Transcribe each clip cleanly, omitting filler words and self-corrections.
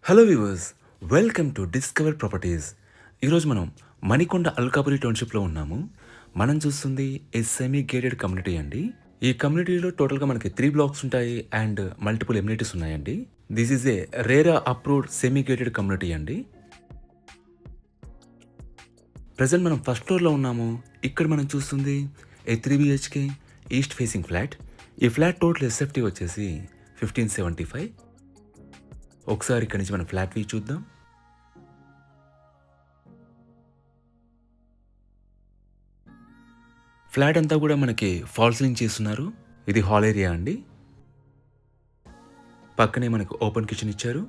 Hello viewers, welcome to discover properties. ఈరోజు మనం మణికొండ అల్కాపురి టౌన్షిప్లో ఉన్నాము. మనం చూస్తుంది ఏ సెమీ గేటెడ్ కమ్యూనిటీ అండి. ఈ కమ్యూనిటీలో టోటల్గా మనకి 3 బ్లాక్స్ ఉంటాయి అండ్ మల్టిపుల్ ఎమ్యూనిటీస్ ఉన్నాయండి. This is a RERA approved semi gated community అండి. ప్రజెంట్ మనం ఫస్ట్ ఫ్లోర్లో ఉన్నాము. ఇక్కడ మనం చూస్తుంది ఏ 3 BHK ఈస్ట్ ఫేసింగ్ ఫ్లాట్. ఈ ఫ్లాట్ టోటల్ ఎస్ఎఫ్టీ వచ్చేసి 1575. ఒకసారి ఇక్కడి నుంచి మనం ఫ్లాట్ వ్యూ చూద్దాం. ఫ్లాట్ అంతా కూడా మనకి ఫాల్ సీలింగ్ చేస్తున్నారు. ఇది హాల్ ఏరియా అండి. పక్కనే మనకు ఓపెన్ కిచెన్ ఇచ్చారు.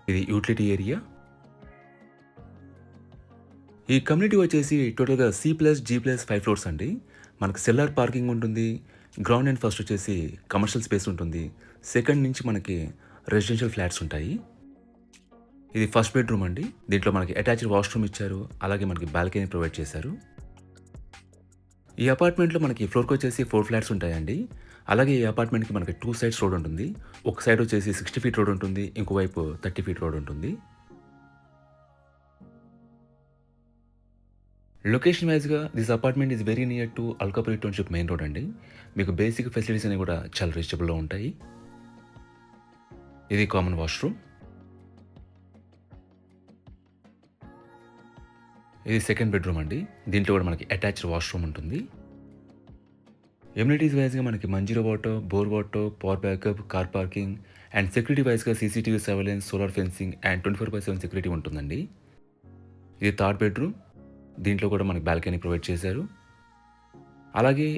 ఇది యూటిలిటీ ఏరియా. ఈ కమ్యూనిటీ వచ్చేసి టోటల్గా C+G+5 ఫ్లోర్స్ అండి. మనకు సెల్లార్ పార్కింగ్ ఉంటుంది. గ్రౌండ్ అండ్ ఫస్ట్ వచ్చేసి కమర్షియల్ స్పేస్ ఉంటుంది. సెకండ్ నుంచి మనకి రెసిడెన్షియల్ ఫ్లాట్స్ ఉంటాయి. ఇది ఫస్ట్ బెడ్రూమ్ అండి. దీంట్లో మనకి అటాచ్డ్ వాష్రూమ్ ఇచ్చారు. అలాగే మనకి బాల్కనీ ప్రొవైడ్ చేశారు. ఈ అపార్ట్మెంట్లో మనకి ఫ్లోర్కి వచ్చేసి 4 ఫ్లాట్స్ ఉంటాయండి. అలాగే ఈ అపార్ట్మెంట్కి మనకి 2 సైడ్స్ రోడ్ ఉంటుంది. ఒక సైడ్ వచ్చేసి 60 ఫీట్ రోడ్ ఉంటుంది. ఇంకోవైపు 30 ఫీట్ రోడ్ ఉంటుంది. లొకేషన్ వైజ్గా this apartment is very near to Alkapuri township main road అండి. మీకు బేసిక్ ఫెసిలిటీస్ అనేవి కూడా చాలా రీచబుల్లో ఉంటాయి. ఇది కామన్ వాష్రూమ్. ఇది సెకండ్ బెడ్రూమ్ అండి. దీంట్లో కూడా మనకి అటాచ్డ్ వాష్రూమ్ ఉంటుంది. ఎమ్యూనిటీస్ వైజ్గా మనకి Manjira water, bore water, power backup, car parking and security వైజ్గా CCTV surveillance, solar fencing and 24/7 security ఉంటుందండి. ఇది థర్డ్ బెడ్రూమ్. దీంట్లో కూడా మనకి బాల్కనీ ప్రొవైడ్ చేశారు. అలాగే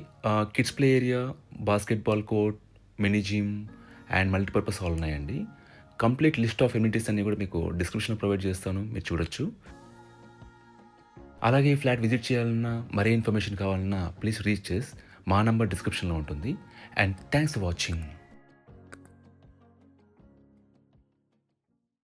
kids play area, basketball court, mini gym and multipurpose hall ఉన్నాయండి. కంప్లీట్ లిస్ట్ ఆఫ్ ఎమ్యూనిటీస్ అన్ని కూడా మీకు డిస్క్రిప్షన్లో ప్రొవైడ్ చేస్తాను, మీరు చూడొచ్చు. అలాగే ఈ ఫ్లాట్ విజిట్ చేయాలన్నా, మరే ఇన్ఫర్మేషన్ కావాలన్నా ప్లీజ్ రీచ్ చేసి మా నంబర్ డిస్క్రిప్షన్లో ఉంటుంది. And thanks for watching.